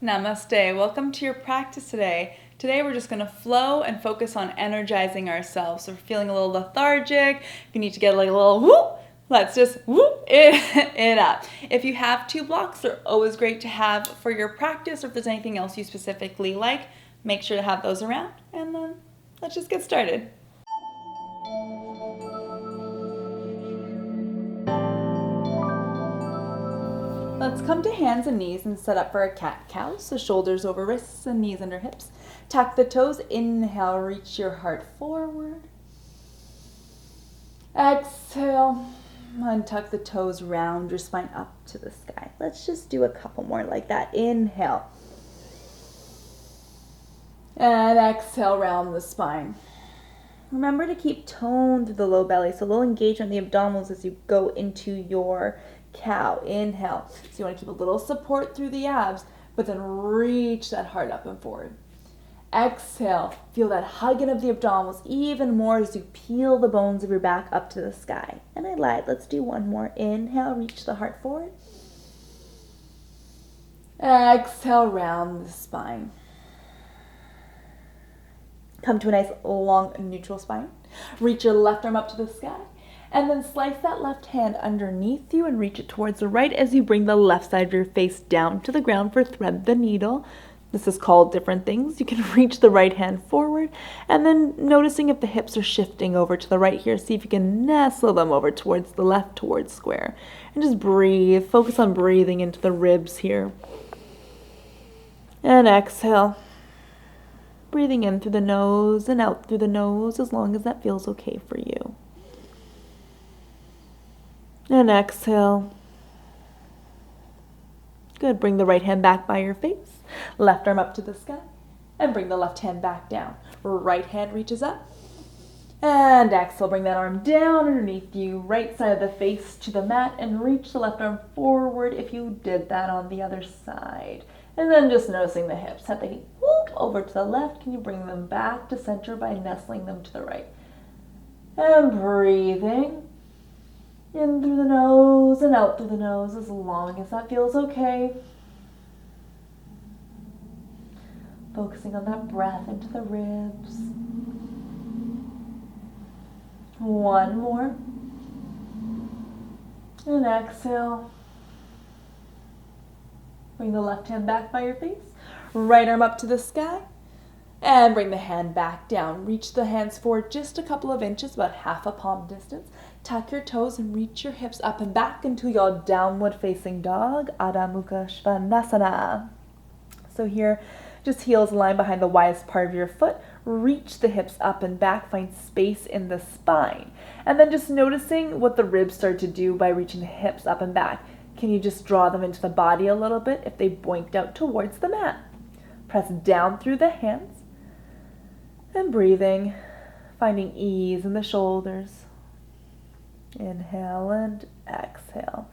Namaste. Welcome to your practice today. Today we're just going to flow and focus on energizing ourselves. So if we're feeling a little lethargic, if you need to get like a little whoop, let's just whoop it up. If you have 2 blocks, they're always great to have for your practice, or if there's anything else you specifically like, make sure to have those around. And then let's just get started. Let's come to hands and knees and set up for a cat-cow. So shoulders over wrists and knees under hips. Tuck the toes. Inhale, reach your heart forward. Exhale, untuck the toes, round your spine up to the sky. Let's just do a couple more like that. Inhale. And exhale, round the spine. Remember to keep tone through the low belly, so low engagement in the abdominals as you go into your cow. Inhale. So you want to keep a little support through the abs, but then reach that heart up and forward. Exhale. Feel that hugging of the abdominals even more as you peel the bones of your back up to the sky. And I lied. Let's do one more. Inhale. Reach the heart forward. Exhale. Round the spine. Come to a nice long neutral spine. Reach your left arm up to the sky. And then slice that left hand underneath you and reach it towards the right as you bring the left side of your face down to the ground for thread the needle. This is called different things. You can reach the right hand forward and then noticing if the hips are shifting over to the right here. See if you can nestle them over towards the left, towards square. And just breathe. Focus on breathing into the ribs here. And exhale. Breathing in through the nose and out through the nose as long as that feels okay for you. And exhale. Good. Bring the right hand back by your face. Left arm up to the sky. And bring the left hand back down. Right hand reaches up. And exhale. Bring that arm down underneath you. Right side of the face to the mat. And reach the left arm forward if you did that on the other side. And then just noticing the hips. Have they whoop over to the left. Can you bring them back to center by nestling them to the right? And breathing in through the nose and out through the nose as long as that feels okay. Focusing on that breath into the ribs. One more. And exhale. Bring the left hand back by your face. Right arm up to the sky. And bring the hand back down. Reach the hands forward just a couple of inches, about half a palm distance. Tuck your toes and reach your hips up and back into your downward facing dog, Adho Mukha Svanasana. So here, just heels aligned behind the widest part of your foot. Reach the hips up and back, find space in the spine. And then just noticing what the ribs start to do by reaching the hips up and back. Can you just draw them into the body a little bit if they boinked out towards the mat? Press down through the hands. And breathing, finding ease in the shoulders. Inhale and exhale.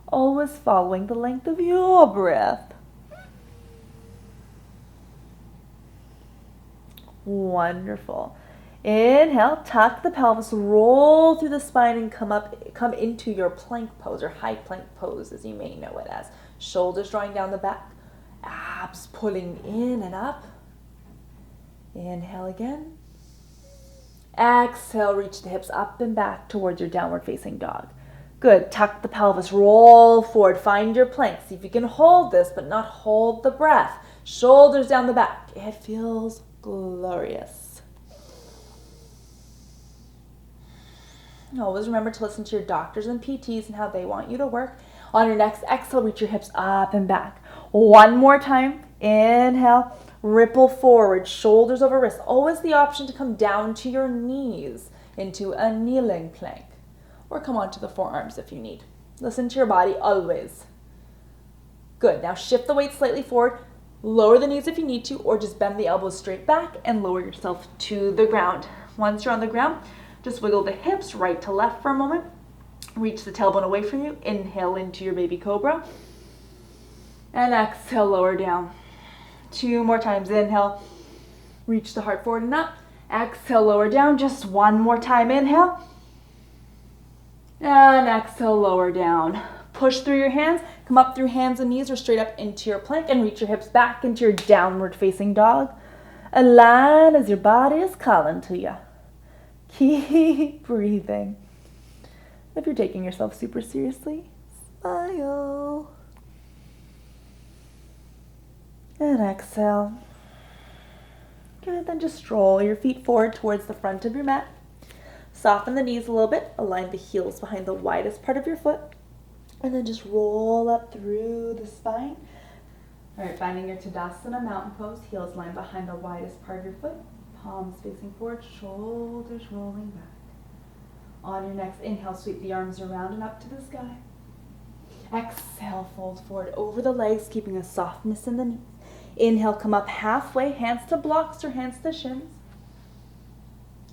Always following the length of your breath. Wonderful. Inhale, tuck the pelvis, roll through the spine and come into your plank pose or high plank pose as you may know it as. Shoulders drawing down the back, abs pulling in and up. Inhale again. Exhale, reach the hips up and back towards your downward facing dog. Good. Tuck the pelvis, roll forward, find your plank. See if you can hold this, but not hold the breath. Shoulders down the back. It feels glorious. Always remember to listen to your doctors and PTs and how they want you to work. On your next exhale, reach your hips up and back. One more time. Inhale. Ripple forward, shoulders over wrists. Always the option to come down to your knees into a kneeling plank. Or come onto the forearms if you need. Listen to your body always. Good. Now shift the weight slightly forward. Lower the knees if you need to, or just bend the elbows straight back and lower yourself to the ground. Once you're on the ground, just wiggle the hips right to left for a moment. Reach the tailbone away from you. Inhale into your baby cobra. And exhale, lower down. 2 more times. Inhale, reach the heart forward and up. Exhale, lower down. Just one more time. Inhale. And exhale, lower down. Push through your hands, come up through hands and knees or straight up into your plank and reach your hips back into your downward facing dog. Align as your body is calling to you. Keep breathing. If you're taking yourself super seriously, smile. And exhale. Good, then just stroll your feet forward towards the front of your mat. Soften the knees a little bit. Align the heels behind the widest part of your foot. And then just roll up through the spine. All right, finding your Tadasana mountain pose. Heels line behind the widest part of your foot. Palms facing forward, shoulders rolling back. On your next inhale, sweep the arms around and up to the sky. Exhale, fold forward over the legs, keeping a softness in the knees. Inhale, come up halfway, hands to blocks or hands to shins.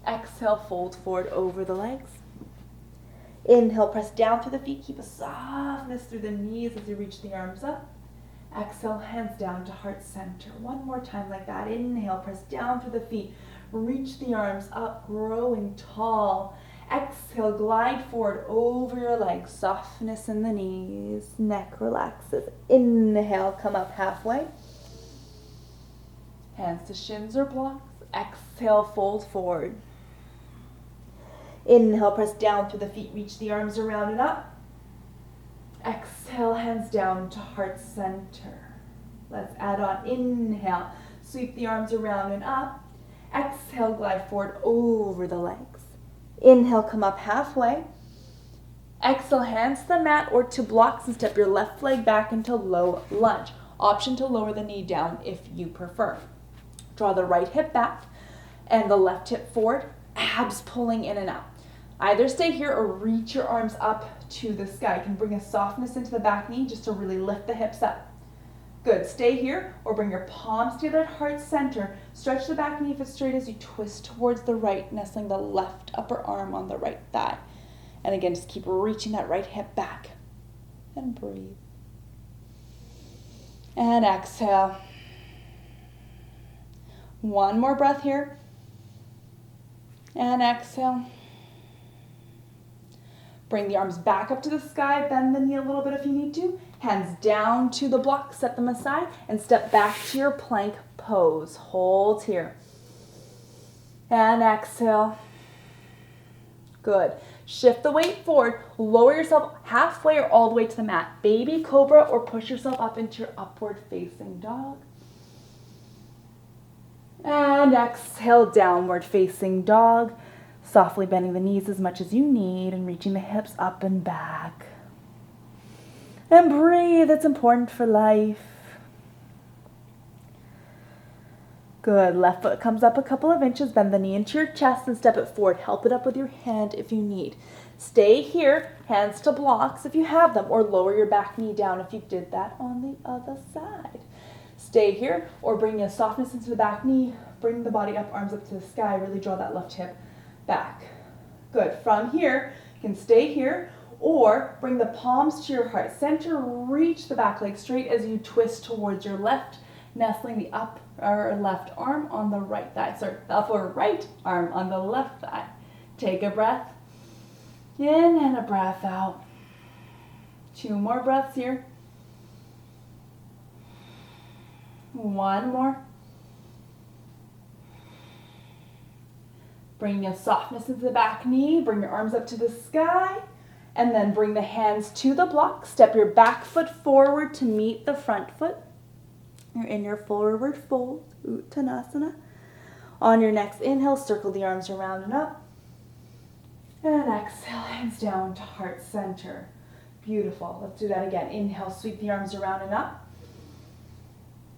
Exhale, fold forward over the legs. Inhale, press down through the feet, keep a softness through the knees as you reach the arms up. Exhale, hands down to heart center. One more time like that. Inhale, press down through the feet, reach the arms up, growing tall. Exhale, glide forward over your legs, softness in the knees, neck relaxes. Inhale, come up halfway. Hands to shins or blocks. Exhale, fold forward. Inhale, press down through the feet, reach the arms around and up. Exhale, hands down to heart center. Let's add on. Inhale, sweep the arms around and up. Exhale, glide forward over the legs. Inhale, come up halfway. Exhale, hands to the mat or to blocks and step your left leg back into low lunge. Option to lower the knee down if you prefer. Draw the right hip back and the left hip forward, abs pulling in and out. Either stay here or reach your arms up to the sky. You can bring a softness into the back knee just to really lift the hips up. Good, stay here or bring your palms together at heart center. Stretch the back knee if it's straight as you twist towards the right, nestling the left upper arm on the right thigh. And again, just keep reaching that right hip back. And breathe. And exhale. One more breath here. And exhale. Bring the arms back up to the sky, bend the knee a little bit if you need to. Hands down to the block, set them aside, and step back to your plank pose. Hold here. And exhale. Good. Shift the weight forward. Lower yourself halfway or all the way to the mat. Baby cobra or push yourself up into your upward facing dog. And exhale, downward facing dog. Softly bending the knees as much as you need and reaching the hips up and back. And breathe, it's important for life. Good, left foot comes up a couple of inches, bend the knee into your chest and step it forward. Help it up with your hand if you need. Stay here, hands to blocks if you have them, or lower your back knee down if you did that on the other side. Stay here or bring a softness into the back knee, bring the body up, arms up to the sky, really draw that left hip back. Good. From here, you can stay here or bring the palms to your heart center. Reach the back leg straight as you twist towards your left, nestling the upper left arm on the right thigh. Sorry, the upper right arm on the left thigh. Take a breath in and a breath out. 2 more breaths here. 1 more. Bring your softness into the back knee, bring your arms up to the sky, and then bring the hands to the block. Step your back foot forward to meet the front foot. You're in your forward fold, Uttanasana. On your next inhale, circle the arms around and up. And exhale, hands down to heart center. Beautiful. Let's do that again. Inhale, sweep the arms around and up.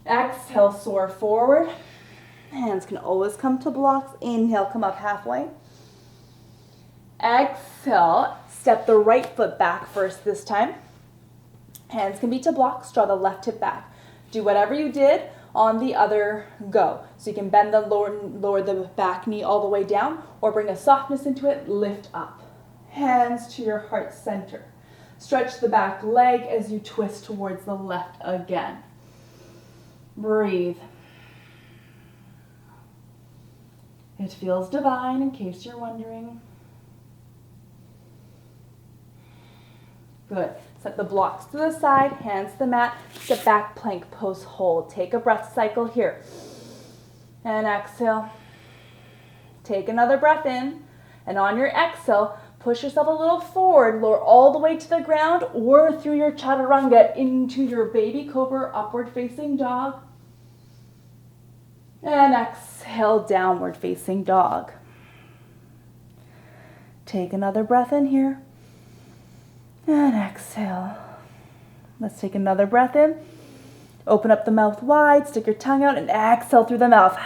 Exhale, soar forward. Hands can always come to blocks. Inhale, come up halfway. Exhale, step the right foot back first this time. Hands can be to blocks. Draw the left hip back. Do whatever you did on the other go. So you can bend the lower the back knee all the way down or bring a softness into it, lift up. Hands to your heart center. Stretch the back leg as you twist towards the left again. Breathe. It feels divine, in case you're wondering. Good. Set the blocks to the side, hands to the mat, step back, plank pose, hold. Take a breath cycle here. And exhale. Take another breath in. And on your exhale, push yourself a little forward, lower all the way to the ground or through your chaturanga into your baby cobra, upward facing dog. And exhale, downward facing dog. Take another breath in here. And exhale. Let's take another breath in. Open up the mouth wide, stick your tongue out, and exhale through the mouth.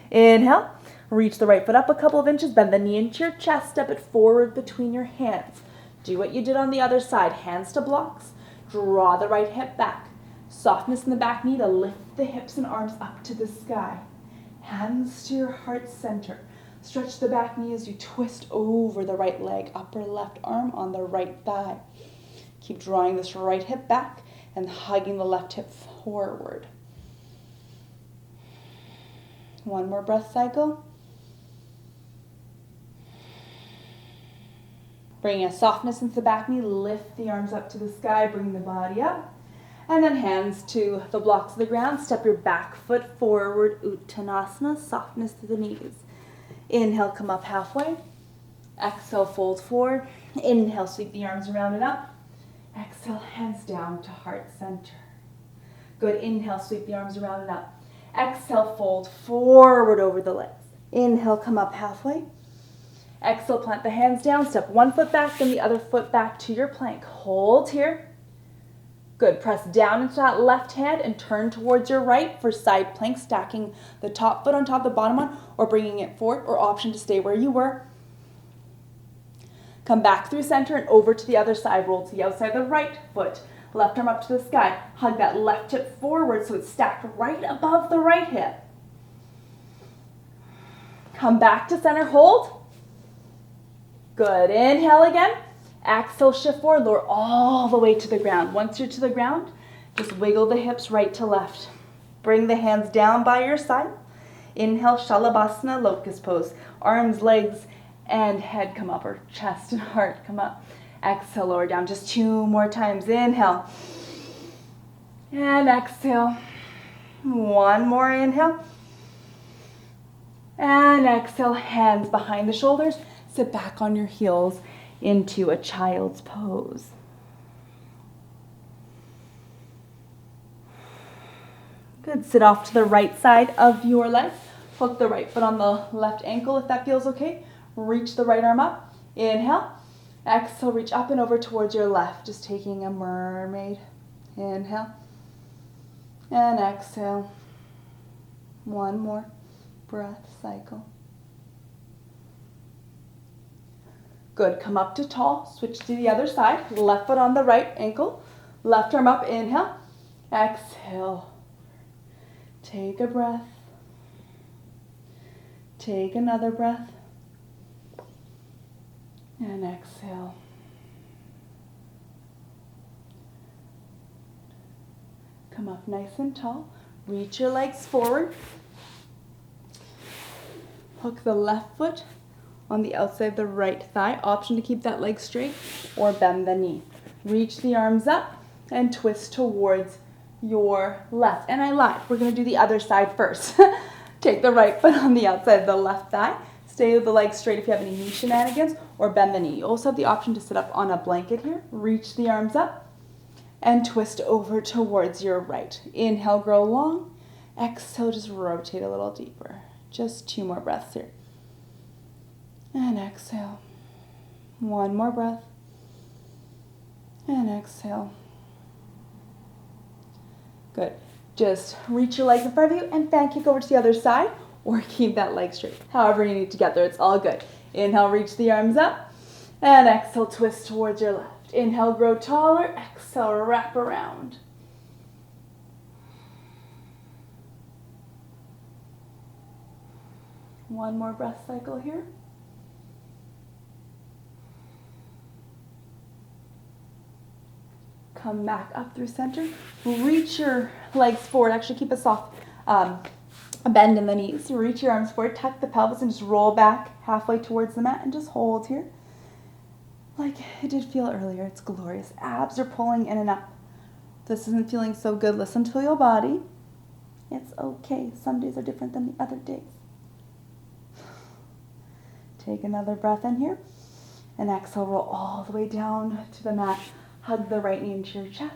Inhale. Reach the right foot up a couple of inches, bend the knee into your chest, step it forward between your hands. Do what you did on the other side. Hands to blocks. Draw the right hip back. Softness in the back knee to lift the hips and arms up to the sky. Hands to your heart center. Stretch the back knee as you twist over the right leg, upper left arm on the right thigh. Keep drawing this right hip back and hugging the left hip forward. One more breath cycle. Bring a softness into the back knee, lift the arms up to the sky, bring the body up. And then hands to the blocks of the ground, step your back foot forward, Uttanasana, softness to the knees. Inhale, come up halfway. Exhale, fold forward. Inhale, sweep the arms around and up. Exhale, hands down to heart center. Good, inhale, sweep the arms around and up. Exhale, fold forward over the legs. Inhale, come up halfway. Exhale, plant the hands down, step one foot back, then the other foot back to your plank. Hold here. Good, press down into that left hand and turn towards your right for side plank, stacking the top foot on top of the bottom one or bringing it forward, or option to stay where you were. Come back through center and over to the other side. Roll to the outside of the right foot. Left arm up to the sky. Hug that left hip forward so it's stacked right above the right hip. Come back to center, hold. Good, inhale again. Exhale, shift forward, lower all the way to the ground. Once you're to the ground, just wiggle the hips right to left. Bring the hands down by your side. Inhale, Shalabhasana, locust pose. Arms, legs, and head come up, or chest and heart come up. Exhale, lower down. Just 2 more times. Inhale. And exhale. 1 more inhale. And exhale, hands behind the shoulders. Sit back on your heels into a child's pose. Good, sit off to the right side of your leg. Hook the right foot on the left ankle if that feels okay. Reach the right arm up. Inhale. Exhale, reach up and over towards your left. Just taking a mermaid. Inhale. And exhale. 1 more breath cycle. Good, come up to tall, switch to the other side, left foot on the right ankle, left arm up, inhale, exhale, take a breath, take another breath, and exhale. Come up nice and tall, reach your legs forward, hook the left foot on the outside of the right thigh. Option to keep that leg straight or bend the knee. Reach the arms up and twist towards your left. And I lied. We're going to do the other side first. Take the right foot on the outside of the left thigh. Stay with the legs straight if you have any knee shenanigans, or bend the knee. You also have the option to sit up on a blanket here. Reach the arms up and twist over towards your right. Inhale, grow long. Exhale, just rotate a little deeper. Just 2 more breaths here. And exhale. 1 more breath. And exhale. Good. Just reach your legs in front of you and fan kick over to the other side, or keep that leg straight. However you need to get there, it's all good. Inhale, reach the arms up. And exhale, twist towards your left. Inhale, grow taller. Exhale, wrap around. One more breath cycle here. Come back up through center. Reach your legs forward. Actually, keep a soft bend in the knees. Reach your arms forward. Tuck the pelvis and just roll back halfway towards the mat and just hold here. like it did feel earlier. It's glorious. Abs are pulling in and up. This isn't feeling so good. Listen to your body. It's okay. Some days are different than the other days. Take another breath in here. And exhale, roll all the way down to the mat. Hug the right knee into your chest.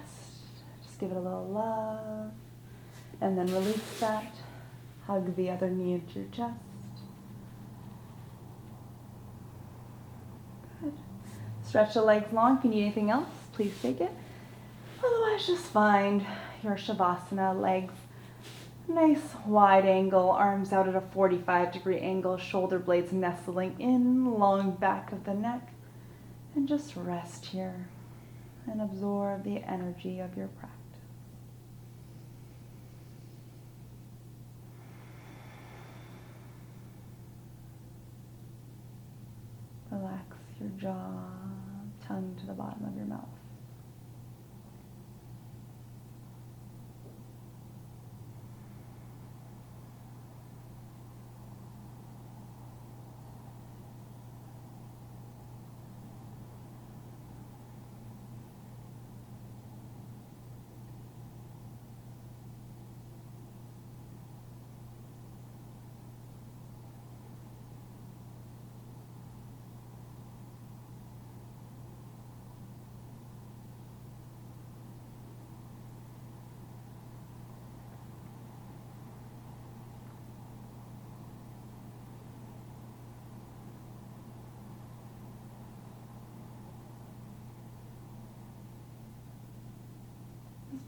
Just give it a little love. And then release that. Hug the other knee into your chest. Good. Stretch the legs long. If you need anything else, please take it. Otherwise, just find your Shavasana, legs nice wide angle, arms out at a 45-degree angle, shoulder blades nestling in, long back of the neck. And just rest here and absorb the energy of your practice. Relax your jaw, tongue to the bottom of your mouth.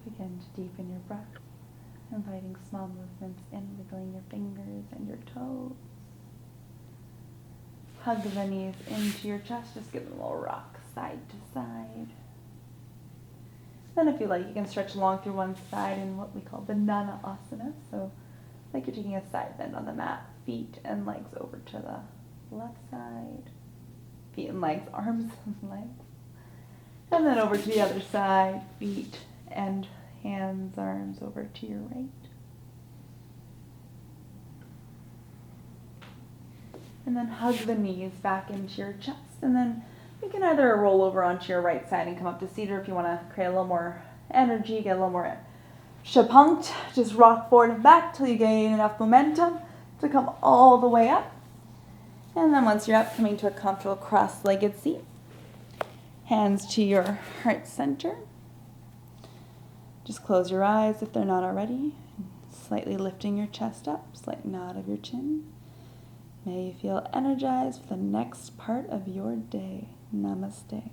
Begin to deepen your breath, inviting small movements in, wiggling your fingers and your toes. Hug the knees into your chest, just give them a little rock side to side. Then if you like, you can stretch long through one side in what we call banana asana. So like you're taking a side bend on the mat, feet and legs over to the left side. Feet and legs, arms and legs. And then over to the other side, feet and hands, arms over to your right. And then hug the knees back into your chest. And then you can either roll over onto your right side and come up to seated, or if you want to create a little more energy, get a little more shapunkt, just rock forward and back till you gain enough momentum to come all the way up. And then once you're up, coming to a comfortable cross-legged seat. Hands to your heart center. Just close your eyes if they're not already. Slightly lifting your chest up, slight nod of your chin. May you feel energized for the next part of your day. Namaste.